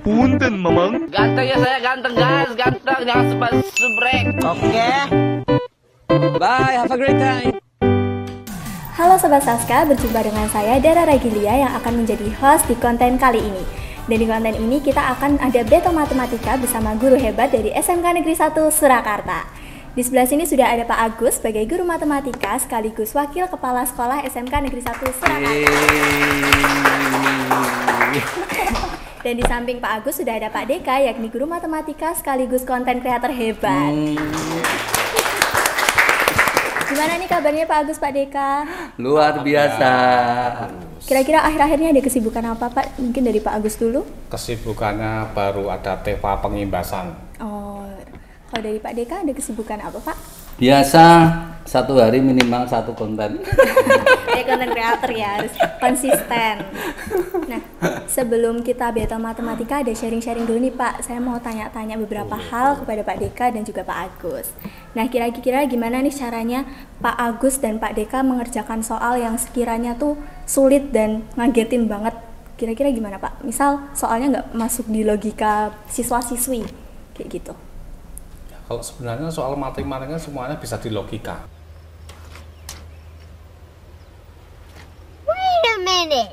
Punten, Mamang. Ganteng ya saya, ganteng guys, ganteng, jangan subrek. Oke. Bye, have a great time. Halo Sobat Saska, berjumpa dengan saya Dara Ragilia yang akan menjadi host di konten kali ini. Dan di konten ini kita akan ada battle matematika bersama guru hebat dari SMK Negeri 1 Surakarta. Di sebelah sini sudah ada Pak Agus sebagai guru matematika sekaligus wakil kepala sekolah SMK Negeri 1 Surakarta. Dan di samping Pak Agus sudah ada Pak Deka yakni guru matematika sekaligus konten kreator hebat. Gimana nih kabarnya Pak Agus, Pak Deka? Luar biasa. Kira-kira akhir-akhirnya ada kesibukan apa Pak? Mungkin dari Pak Agus dulu. Kesibukannya baru ada TEPA pengimbasan. Oh, kalau dari Pak Deka ada kesibukan apa Pak? Biasa satu hari minimal satu konten. Ya konten kreator ya, harus konsisten. Nah, sebelum kita battle matematika ada sharing-sharing dulu nih Pak. Saya mau tanya-tanya beberapa hal kepada Pak Deka dan juga Pak Agus. Nah, kira-kira gimana nih caranya Pak Agus dan Pak Deka mengerjakan soal yang sekiranya tuh sulit dan ngagetin banget? Kira-kira gimana Pak? Misal soalnya nggak masuk di logika siswa-siswi, kayak gitu. Kalau sebenarnya soal matematika semuanya bisa di logika. Wait a minute.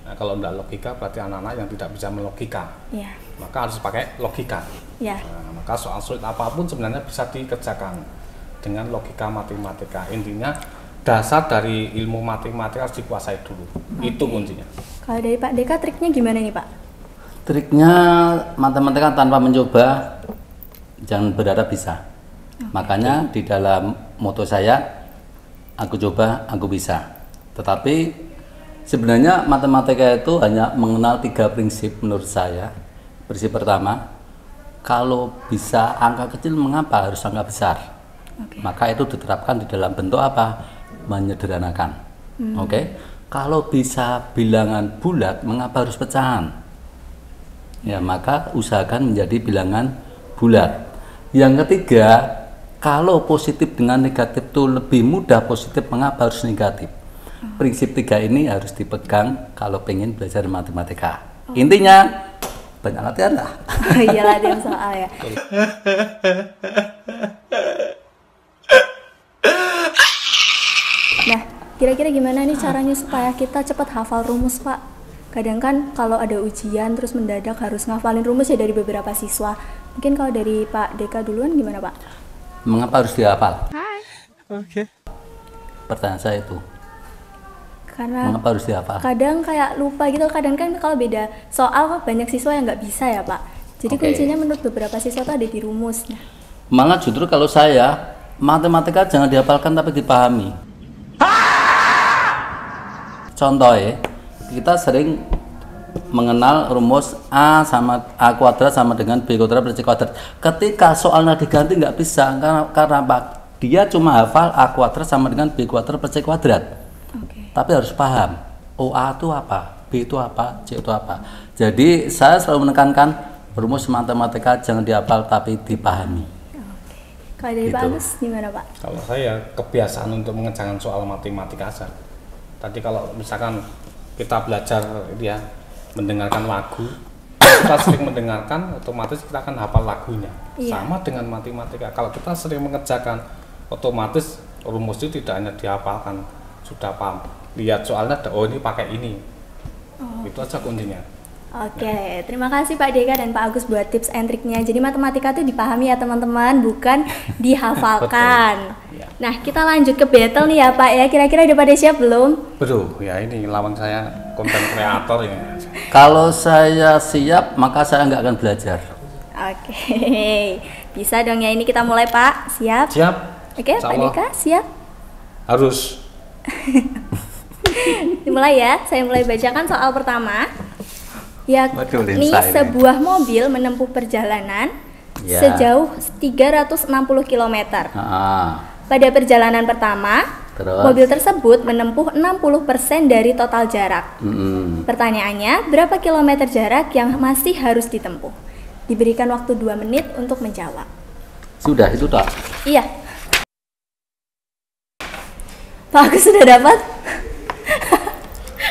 Nah, kalau tidak logika berarti anak-anak yang tidak bisa melogika. Iya. Maka harus pakai logika. Ya. Nah, maka soal sulit apapun sebenarnya bisa dikerjakan dengan logika matematika. Intinya dasar dari ilmu matematika harus dikuasai dulu. Itu kuncinya. Kalau dari Pak Deka triknya gimana nih Pak? Triknya matematika tanpa mencoba jangan berharap bisa. Makanya di dalam moto saya, aku coba, aku bisa. Tetapi sebenarnya matematika itu hanya mengenal 3 prinsip menurut saya. Prinsip pertama, kalau bisa angka kecil mengapa harus angka besar? Maka itu diterapkan di dalam bentuk apa? Menyederhanakan. Oke. Kalau bisa bilangan bulat mengapa harus pecahan? Ya, maka usahakan menjadi bilangan bulat. Yang ketiga, kalau positif dengan negatif itu lebih mudah positif, mengapa harus negatif? Prinsip 3 ini harus dipegang kalau pengen belajar matematika. Intinya banyak latihan lah. Iya, latihan soal ya. Nah, kira-kira gimana nih caranya supaya kita cepat hafal rumus Pak? Kadang kan kalau ada ujian terus mendadak harus ngafalin rumus ya dari beberapa siswa. Mungkin kalau dari Pak Deka duluan gimana Pak? Mengapa harus dihafal? Oke. Pertanyaan saya itu. Karena mengapa harus dihafal? kadang kayak lupa gitu. Kadang kan kalau beda soal banyak siswa yang nggak bisa ya Pak. Jadi kuncinya menurut beberapa siswa tuh ada di rumusnya. Malah justru kalau saya, matematika jangan dihafalkan tapi dipahami. Contoh ya, kita sering mengenal rumus A kuadrat sama dengan B kuadrat per C kuadrat. Ketika soalnya diganti nggak bisa, karena apa? Dia cuma hafal A kuadrat sama dengan B kuadrat per C kuadrat. Tapi harus paham, A itu apa, B itu apa, C itu apa. Jadi saya selalu menekankan rumus matematika jangan dihafal tapi dipahami. Kalau dari Pak Gitu. Agus gimana Pak? Kalau saya kebiasaan untuk mengerjakan soal matematika saja. Tadi kalau misalkan kita belajar ya mendengarkan lagu, kita sering mendengarkan, otomatis kita akan hafal lagunya. Iya. Sama dengan matematika, kalau kita sering mengerjakan, otomatis rumus itu tidak hanya dihafalkan, sudah paham. Lihat soalnya, oh ini pakai ini, itu aja kuncinya. Oke, terima kasih Pak Deka dan Pak Agus buat tips and triknya. Jadi matematika itu dipahami ya teman-teman, bukan dihafalkan. Ya. Nah, kita lanjut ke battle nih ya Pak ya. Kira-kira udah pada siap belum? Betul, ya ini lawan saya konten kreator ini. Kalau saya siap, maka saya nggak akan belajar. Oke, bisa dong ya. Ini kita mulai Pak. Siap? Siap? Oke, Pak Insyaallah. Deka siap? Harus. Dimulai ya. Saya mulai bacakan soal pertama. Waduh, Yakni Linsa ini. sebuah mobil menempuh perjalanan Ya. sejauh 360 km. Pada perjalanan pertama, Terus? mobil tersebut menempuh 60% dari total jarak. Pertanyaannya, berapa kilometer jarak yang masih harus ditempuh? Diberikan waktu 2 menit untuk menjawab. Sudah itu tak? Iya. Pak Agus sudah dapat?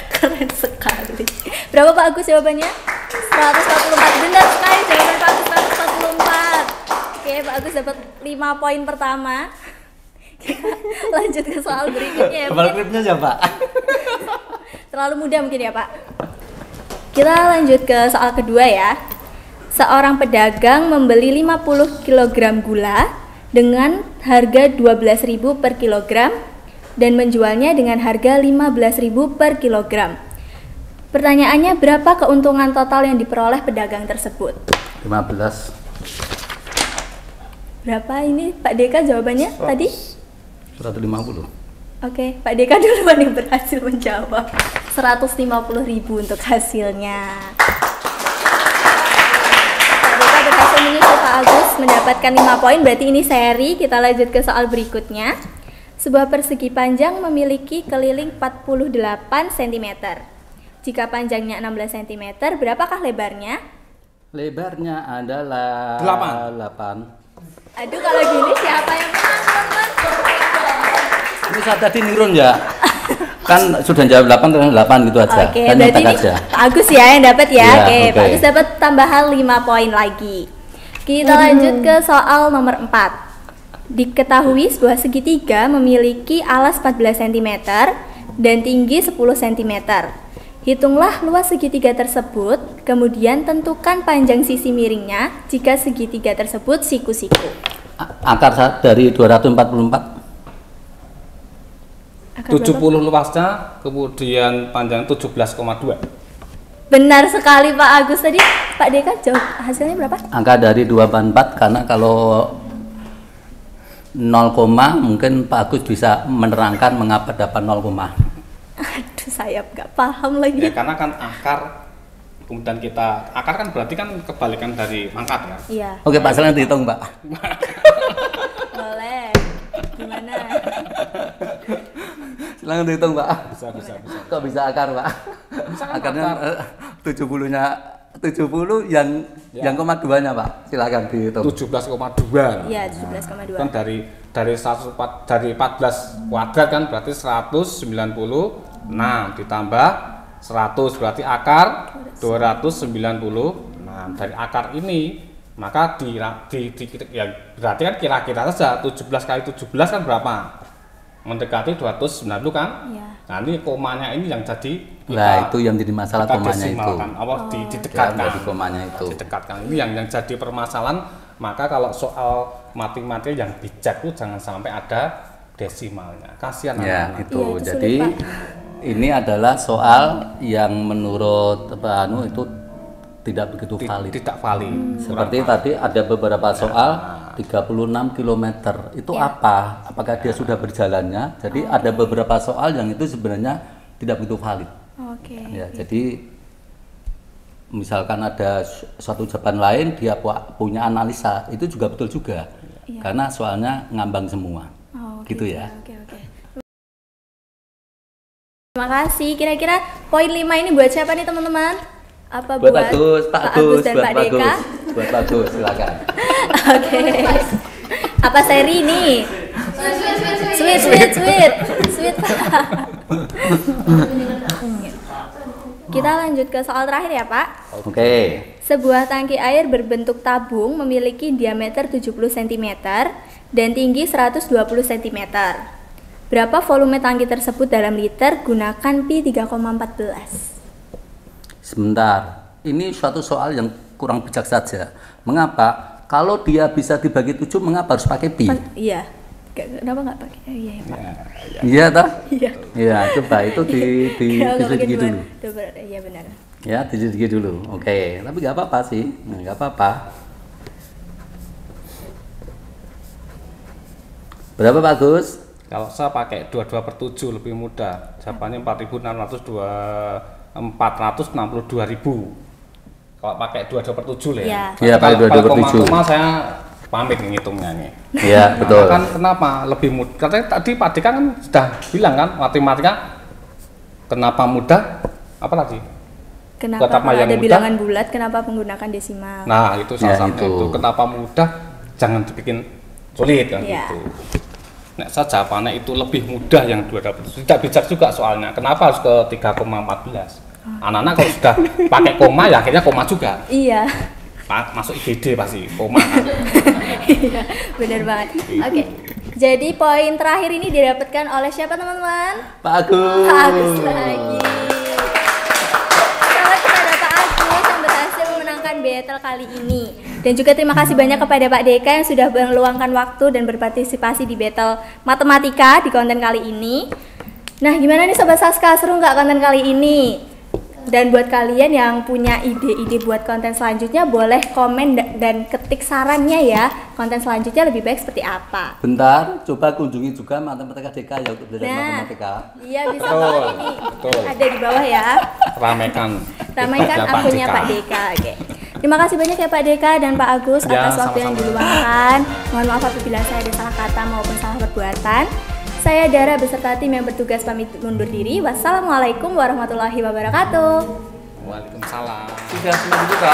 Keren sekali. Berapa Pak Agus jawabannya? 144. Benar sekali jawaban Pak Agus, 144. Oke, Pak Agus dapat 5 poin pertama. Kita lanjut ke soal berikutnya ya. Kepala klipnya siapa? Terlalu mudah mungkin ya Pak. Kita lanjut ke soal kedua ya. Seorang pedagang membeli 50 kg gula dengan harga 12.000 per kilogram dan menjualnya dengan harga 15.000 per kilogram. Pertanyaannya, berapa keuntungan total yang diperoleh pedagang tersebut? 15. Berapa ini Pak Deka jawabannya tadi? 150. Oke, Pak Deka duluan yang berhasil menjawab. 150.000 untuk hasilnya. Pak Deka berhasil menyusul Pak Agus mendapatkan 5 poin, berarti ini seri. Kita lanjut ke soal berikutnya. Sebuah persegi panjang memiliki keliling 48 cm. Jika panjangnya 16 cm, berapakah lebarnya? Lebarnya adalah 8. Aduh, kalau gini siapa yang menang, teman-teman? Ini saya tadi nirun ya. Kan sudah jawab 8 terus 8 gitu aja. Oke, kan berarti nyetak ini aja. Pak Agus ya yang dapat ya. Iya, Oke, oke. Pak Agus dapat tambahan 5 poin lagi. Kita lanjut ke soal nomor 4. Diketahui sebuah segitiga memiliki alas 14 cm dan tinggi 10 cm. Hitunglah luas segitiga tersebut, kemudian tentukan panjang sisi miringnya jika segitiga tersebut siku-siku. Akar dari 244. Akar 70 berapa? luasnya, kemudian panjang 17,2. Benar sekali Pak Agus. Tadi Pak Deka jawab hasilnya berapa? Angka dari 244 karena kalau 0, mungkin Pak Agus bisa menerangkan mengapa dapat 0. Aduh, saya nggak paham lagi. Ya karena kan akar, kemudian akar kan berarti kan kebalikan dari pangkat ya. Iya, Oke Pak, silahkan dihitung Pak. boleh. Gimana? Silahkan dihitung Pak. Bisa. Kok bisa akar Pak? Bisa kan Akarnya akar. 70-nya 70 yang koma 2-nya Pak. Silahkan dihitung. 17,2. Iya, 17,2. Kan dari 14 kuadrat kan berarti 196 ditambah 100 berarti akar 296. Dari akar ini maka ya berarti kan kira-kira saja 17 kali 17 kan berapa? Mendekati 290 kan? Iya. Nah ini komanya ini yang jadi Nah, itu yang jadi masalah kita komanya itu. desimalkan, Ya, didekatkan. jadi komanya itu. Didekatkan. Ini yang jadi permasalahan. Maka kalau soal matematika yang bijak itu jangan sampai ada desimalnya. Kasihan Ya, anak-anak. itu. Iya, itu Jadi sulit, ini adalah soal yang menurut Pak Anu itu tidak begitu valid. Tidak valid. Seperti tadi ada beberapa soal 36 km itu Ya. apa? Apakah dia sudah berjalannya? Jadi ada beberapa soal yang itu sebenarnya tidak begitu valid. Oke. Ya, jadi misalkan ada suatu jawaban lain dia punya analisa itu juga betul juga. Iya. Karena soalnya ngambang semua. Oh, Gitu ya. Oke. Terima kasih. Kira-kira poin 5 ini buat siapa nih teman-teman? Apa Buat Agus, Pak Agus, dan buat Pak Pak Deka? Agus. Buat Pak Agus, silakan. Oke. Apa seri ini? Sweet. Kita lanjut ke soal terakhir ya Pak. Oke. Sebuah tangki air berbentuk tabung memiliki diameter 70 cm dan tinggi 120 cm. Berapa volume tangki tersebut dalam liter? Gunakan pi 3,14. Sebentar, ini suatu soal yang kurang bijak saja. Mengapa? Kalau dia bisa dibagi 7, mengapa harus pakai pi? Iya. Kenapa nggak pakai? Iya ya Pak. Iya toh? Iya. Iya, coba itu diselidiki dulu. Iya benar. Ya, diselidiki dulu. Oke, tapi nggak apa-apa sih, nggak apa-apa. Berapa Pak Gus? Kalau saya pakai 22/7 lebih mudah. Jawabannya 462.000. Kalau pakai 22/7 lah ya. Iya, pakai Kalau 22/7. koma saya pamit ngitungnya nih. Iya, betul. Kan kenapa lebih mudah? Katanya tadi Pak Dika kan sudah bilang kan matematika kenapa mudah? Apa lagi? Kenapa Kenapa kalau yang ada mudah? bilangan bulat, kenapa menggunakan desimal? Nah, itu salah Ya, satu. itu. Kenapa mudah? Jangan dibikin sulit kan Iya. gitu. Nah, saya jawabannya itu lebih mudah yang 200. Tidak bijak juga soalnya. Kenapa harus ke 3,14? Anak-anak kalau sudah pakai koma ya akhirnya koma juga. Iya. Masuk IGD pasti koma kan. Iya, benar banget. Oke. Jadi poin terakhir ini didapatkan oleh siapa teman-teman? Pak Agus. Pak Agus lagi. Selamat kepada Pak Agus yang berhasil memenangkan battle kali ini. Dan juga terima kasih banyak kepada Pak Deka yang sudah meluangkan waktu dan berpartisipasi di battle matematika di konten kali ini. Nah, gimana nih Sobat Saska, seru nggak konten kali ini? Dan buat kalian yang punya ide-ide buat konten selanjutnya, boleh komen dan ketik sarannya ya. Konten selanjutnya lebih baik seperti apa? Bentar, coba kunjungi juga Matematika DK ya untuk belajar matematika. Iya bisa Betul, banget ini. betul. Ada di bawah ya. Ramaikan Akunnya Pak Deka. Oke. Terima kasih banyak ya Pak Deka dan Pak Agus Ya, atas waktu yang sama-sama. diluangkan. Mohon maaf apabila saya ada salah kata maupun salah perbuatan. Saya Dara beserta tim yang bertugas pamit undur diri. Wassalamualaikum warahmatullahi wabarakatuh. Waalaikumsalam. Sudah semua juga.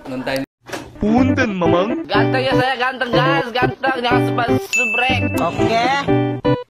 Ngentain. Ganteng ya saya, ganteng guys, ganteng, jangan sebrek. Oke.